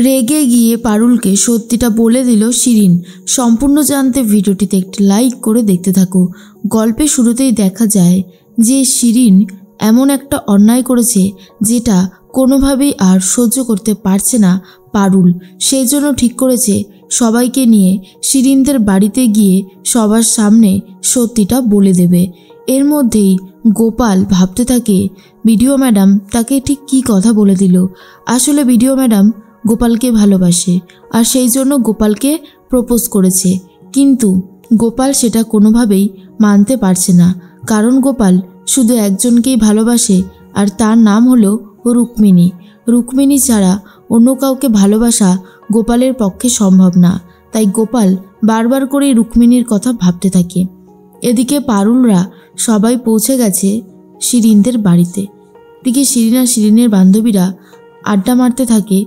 রেগে গিয়ে পারুলকে সত্যিটা বলে দিল শিরিন। সম্পূর্ণ জানতে ভিডিওটিতে একটি লাইক করে দেখতে থাকো। গল্পের শুরুতেই দেখা যায় যে শিরিন এমন একটা অন্যায় করেছে যেটা কোনোভাবেই আর সহ্য করতে পারছে না পারুল। সেই জন্য ঠিক করেছে সবাইকে নিয়ে শিরিনদের বাড়িতে গিয়ে সবার সামনে সত্যিটা বলে দেবে। এর মধ্যেই গোপাল ভাবতে থাকে বিডিও ম্যাডাম তাকে ঠিক কী কথা বলে দিল। আসলে বিডিও ম্যাডাম গোপালকে ভালোবাসে আর সেই জন্য গোপালকে প্রপোজ করেছে, কিন্তু গোপাল সেটা কোনোভাবেই মানতে পারছে না। কারণ গোপাল শুধু একজনকেই ভালোবাসে আর তার নাম হলো রুক্মিণী। রুক্মিণী ছাড়া অন্য কাউকে ভালোবাসা গোপালের পক্ষে সম্ভব না। তাই গোপাল বারবার করে রুক্মিণীর কথা ভাবতে থাকে। এদিকে পারুলরা সবাই পৌঁছে গেছে শিরিনদের বাড়িতে। এদিকে শিরিন আর শিরিনের বান্ধবীরা আড্ডা মারতে থাকে।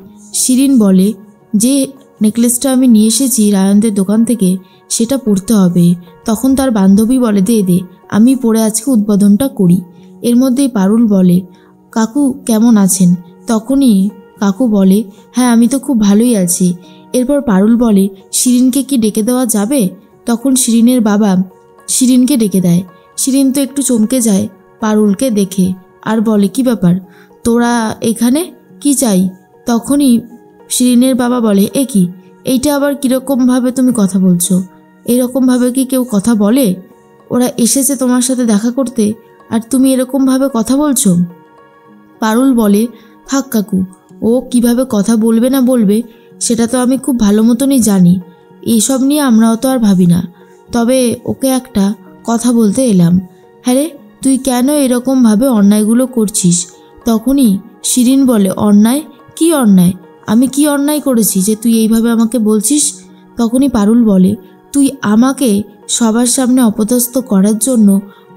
শিরিন বলে যে নেকলেসটা আমি নিয়ে এসেছি রায়নদের দোকান থেকে সেটা পরতে হবে। তখন তার বান্ধবী বলে দে দে আমি পরে আজকে উদ্বোধনটা করি। এর মধ্যেই পারুল বলে কাকু কেমন আছেন? তখনই কাকু বলে হ্যাঁ আমি তো খুব ভালোই আছি। এরপর পারুল বলে শিরিনকে কি ডেকে দেওয়া যাবে? তখন শিরিনের বাবা শিরিনকে ডেকে দেয়। শিরিন তো একটু চমকে যায় পারুলকে দেখে আর বলে কি ব্যাপার তোরা এখানে কি চাই? তখনই শিরিনের বাবা বলে এ কি এইটা আবার কীরকমভাবে তুমি কথা বলছো? এরকমভাবে কি কেউ কথা বলে? ওরা এসেছে তোমার সাথে দেখা করতে আর তুমি এরকমভাবে কথা বলছো? পারুল বলে থাক কাকু, ও কিভাবে কথা বলবে না বলবে সেটা তো আমি খুব ভালো মতনই জানি। এইসব নিয়ে আমরাও তো আর ভাবি না। তবে ওকে একটা কথা বলতে এলাম। হ্যাঁ রে তুই কেন এরকমভাবে অন্যায়গুলো করছিস? তখনই শিরিন বলে অন্যায়? কি অন্যায়? আমি কি অন্যায় করেছি যে তুই এইভাবে আমাকে বলছিস? তখনই পারুল বলে তুই আমাকে সবার সামনে অপদস্থ করার জন্য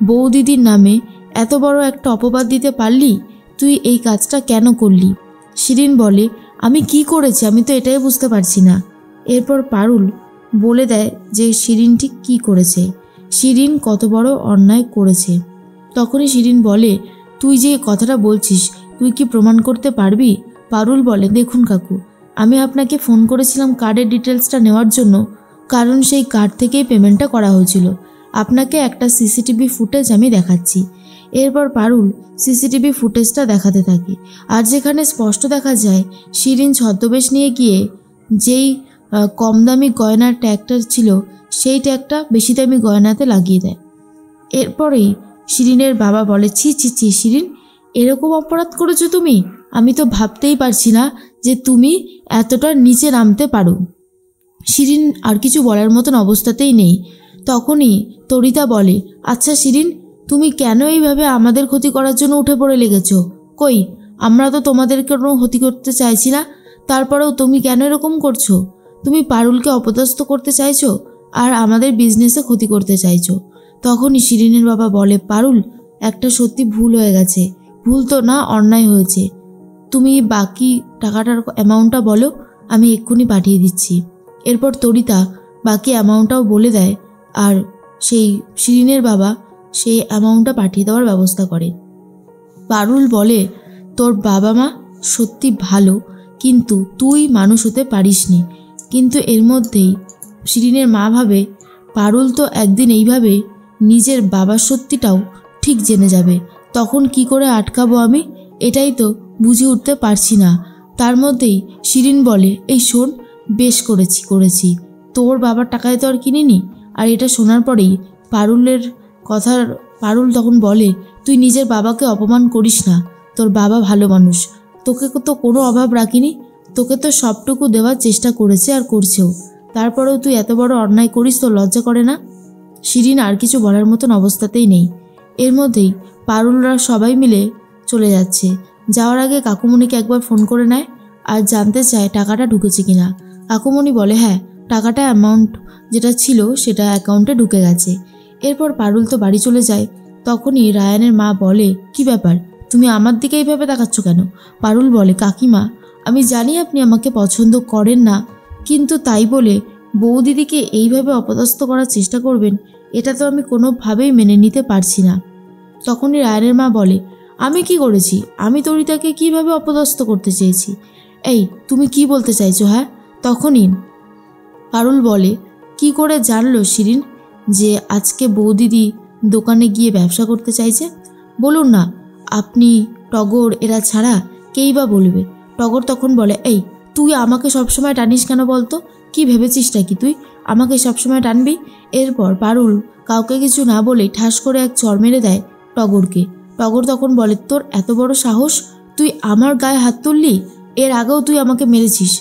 বৌদিদির নামে এত বড় একটা অপবাদ দিতে পারলি? তুই এই কাজটা কেন করলি? শিরিন বলে আমি কি করেছি আমি তো এটাই বুঝতে পারছি না। এরপর পারুল বলে দেয় যে শিরিন ঠিক কী করেছে, শিরিন কত বড় অন্যায় করেছে। তখনই শিরিন বলে তুই যে কথাটা বলছিস তুই কি প্রমাণ করতে পারবি? পারুল বলে দেখুন কাকু, আমি আপনাকে ফোন করেছিলাম কার্ডের ডিটেলসটা নেওয়ার জন্য, কারণ সেই কার্ড থেকেই পেমেন্টটা করা হয়েছিল। আপনাকে একটা সিসিটিভি ফুটেজ আমি দেখাচ্ছি। এরপর পারুল সিসিটিভি ফুটেজটা দেখাতে থাকে আর যেখানে স্পষ্ট দেখা যায় শিরিন ছদ্মবেশ নিয়ে গিয়ে যেই কম দামি গয়নার ট্যাগটা ছিল সেই ট্যাগটা বেশি দামি গয়নাতে লাগিয়ে দেয়। এরপরেই শিরিনের বাবা বলে ছি ছি ছি শিরিন, এরকম অপরাধ করেছো তুমি? আমি তো ভাবতেই পারছি না যে তুমি এতটা নিচে নামতে পারো। শিরিন আর কিছু বলার মতন অবস্থাতেই নেই। তখনই তরিতা বলে আচ্ছা শিরিন, তুমি কেন এইভাবে আমাদের ক্ষতি করার জন্য উঠে পড়ে লেগেছ? কই আমরা তো তোমাদের কোনো ক্ষতি করতে চাইছি না, তারপরেও তুমি কেন এরকম করছো? তুমি পারুলকে অপদস্থ করতে চাইছো আর আমাদের বিজনেসে ক্ষতি করতে চাইছো। তখনই শিরিনের বাবা বলে পারুল একটা সত্যি ভুল হয়ে গেছে। ভুল তো না, অন্যায় হয়েছে। তুমি বাকি টাকাটার অ্যামাউন্টটা বলো, আমি এক্ষুনি পাঠিয়ে দিচ্ছি। এরপর তরিতা বাকি অ্যামাউন্টটাও বলে দেয় আর সেই শিরিনের বাবা সেই অ্যামাউন্টটা পাঠিয়ে দেওয়ার ব্যবস্থা করে। পারুল বলে তোর বাবা মা সত্যি ভালো, কিন্তু তুই মানুষ হতে পারিসনি। কিন্তু এর মধ্যেই শিরিনের মা ভাবে পারুল তো একদিন এইভাবে নিজের বাবার সত্যিটাও ঠিক জেনে যাবে, তখন কি করে আটকাবো আমি? এটাই তো বুঝে উঠতে পারছি না। তার মধ্যেই শিরিন বলে এই শোন, বেশ করেছি, তোর বাবার টাকায় তো আর কিনিনি। আর এটা শোনার পরেই পারুল তখন বলে তুই নিজের বাবাকে অপমান করিস না, তোর বাবা ভালো মানুষ, তোকে তো কোনো অভাব রাখিনি, তোকে তো সবটুকু দেওয়ার চেষ্টা করেছে আর করছেও, তারপরেও তুই এত বড় অন্যায় করিস, তোর লজ্জা করে না? শিরিন আর কিছু বলার মতন অবস্থাতেই নেই। এর মধ্যেই পারুলরা সবাই মিলে চলে যাচ্ছে। যাওয়ার আগে কাকুমণিকে একবার ফোন করে নেয় আর জানতে চায় টাকাটা ঢুকেছে কিনা। কাকুমণি বলে হ্যাঁ, টাকাটা অ্যামাউন্ট যেটা ছিল সেটা অ্যাকাউন্টে ঢুকে গেছে। এরপর পারুল তো বাড়ি চলে যায়। তখনই রায়ানের মা বলে কি ব্যাপার, তুমি আমার দিকে এইভাবে তাকাচ্ছ কেন? পারুল বলে কাকিমা, আমি জানি আপনি আমাকে পছন্দ করেন না, কিন্তু তাই বলে বৌদিদিকে এইভাবে অপদস্থ করার চেষ্টা করবেন, এটা তো আমি কোনোভাবেই মেনে নিতে পারছি না। তখনই রায়ানের মা বলে আমি কি করেছি? আমি তরিতাকে কিভাবে অপদস্থ করতে চেয়েছি? এই তুমি কি বলতে চাইছো? হ্যাঁ? তখনই পারুল বলে, কি করে জানলো শিরিন যে আজকে বৌদিদি দোকানে গিয়ে ব্যবসা করতে চাইছে? বলুন না, আপনি, টগর এরা ছাড়া কেই বা বলবে? টগর তখন বলে, এই তুই আমাকে সবসময় টানিস কেন বলতো? কি ভেবেছিসটা কি তুই আমাকে সবসময় টানবি? এরপর পারুল কাউকে কিছু না বলে ঠাস করে এক চড় মেরে দেয় টগরকে। টগর তখন বলে, তোর এত বড় সাহস, তুই আমার গায়ে হাত তুললি? এর আগেও তুই আমাকে মেরেছিস,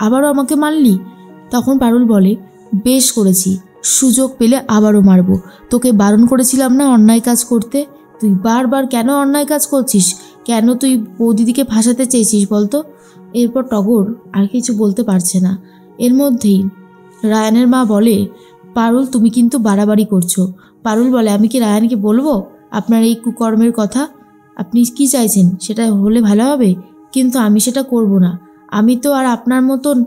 আবারও আমাকে মারলি? তখন পারুল বলে, বেশ করেছি, সুযোগ পেলে আবারও মারবো। তোকে বারণ করেছিলাম না অন্যায় কাজ করতে? তুই বারবার কেন অন্যায় কাজ করছিস? কেন তুই বৌদিদিকে ফাঁসাতে চেয়েছিস বলতো? এরপর টগর আর কিছু বলতে পারছে না। এর মধ্যেই রায়ানের মা বলে, পারুল তুমি কিন্তু বাড়াবাড়ি করছো। পারুল বলে, আমি কি রায়ানকে বলবো আপনার এই কুকর্মের কথা? আপনি কি চাইছেন সেটা হলে ভালো হবে, কিন্তু আমি সেটা করব না। আমি তো আর আপনার মতন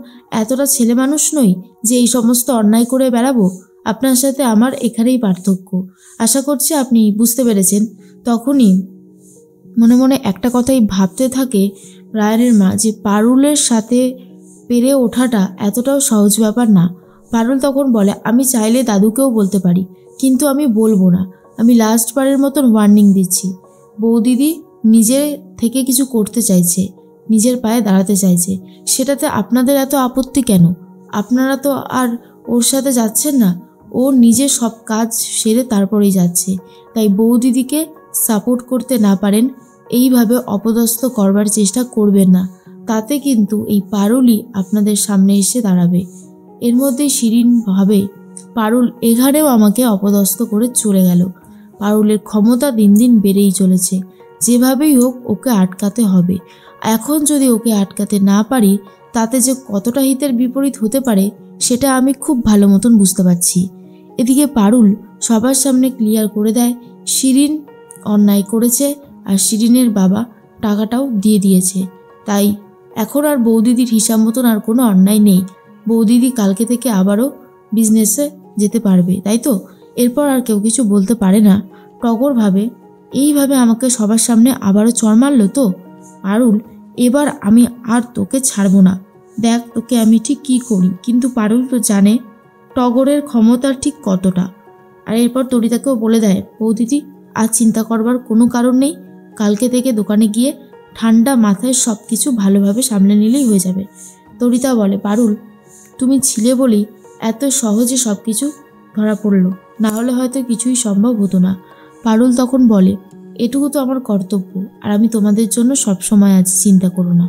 এতটা ছেলে মানুষ নই যে এই সমস্ত অন্যায় করে বেড়াবো। আপনার সাথে আমার এখানেই পার্থক্য। আশা করছি আপনি বুঝতে পেরেছেন। তখনই মনে মনে একটা কথাই ভাবতে থাকে রায়ানের মা, যে পারুলের সাথে পেরে ওঠাটা এতটাও সহজ ব্যাপার না। পারুল তখন বলে, আমি চাইলে দাদুকেও বলতে পারি, কিন্তু আমি বলবো না। আমি লাস্টবারের মতন ওয়ার্নিং দিচ্ছি। বৌদিদি নিজে থেকে কিছু করতে চাইছে, নিজের পায়ে দাঁড়াতে চাইছে, সেটাতে আপনাদের এত আপত্তি কেন? আপনারা তো আর ওর সাথে যাচ্ছেন না, ও নিজে সব কাজ সেরে তারপরেই যাচ্ছে। তাই বৌদিদিকে সাপোর্ট করতে না পারেন এইভাবে অপদস্থ করবার চেষ্টা করবেন না, তাতে কিন্তু এই পারুলই আপনাদের সামনে এসে দাঁড়াবে। এর মধ্যে শিরিন ভাবে, পারুল এখানেও আমাকে অপদস্থ করে চলে গেল। পারুলের ক্ষমতা দিন দিন বেড়েই চলেছে। যেভাবেই হোক ওকে আটকাতে হবে। এখন যদি ওকে আটকাতে না পারি, তাতে যে কতটা হিতের বিপরীত হতে পারে সেটা আমি খুব ভালো মতন বুঝতে পারছি। এদিকে পারুল সবার সামনে ক্লিয়ার করে দেয় শিরিন অন্যায় করেছে, আর শিরিনের বাবা টাকাটাও দিয়ে দিয়েছে। তাই এখন আর বৌদিদির হিসাব মতন আর কোনো অন্যায় নেই। বৌদিদি কালকে থেকে আবারও বিজনেসে যেতে পারবে, তাই তো? এরপর আর কেউ কিছু বলতে পারে না। টগর ভাবে, এইভাবে আমাকে সবার সামনে আবারও চড় মারলো তো পারুল, এবার আমি আর তোকে ছাড়বো না। দেখ তোকে আমি ঠিক কী করি। কিন্তু পারুল তো জানে টগরের ক্ষমতা ঠিক কতটা। আর এরপর তরিতাকেও বলে দেয়, বৌদিদি আর চিন্তা করবার কোনো কারণ নেই। কালকে থেকে দোকানে গিয়ে ঠান্ডা মাথায় সব কিছু ভালোভাবে সামলে নিলেই হয়ে যাবে। তরিতা বলে, পারুল তুমি ছিলে বলেই এত সহজে সব কিছু ধরা পড়ল, না হলে হয়তো কিছুই সম্ভব হতো না। পারুল তখন বলে, এটুকু তো আমার কর্তব্য, আর আমি তোমাদের জন্য সব সময় আছি, চিন্তা করো না।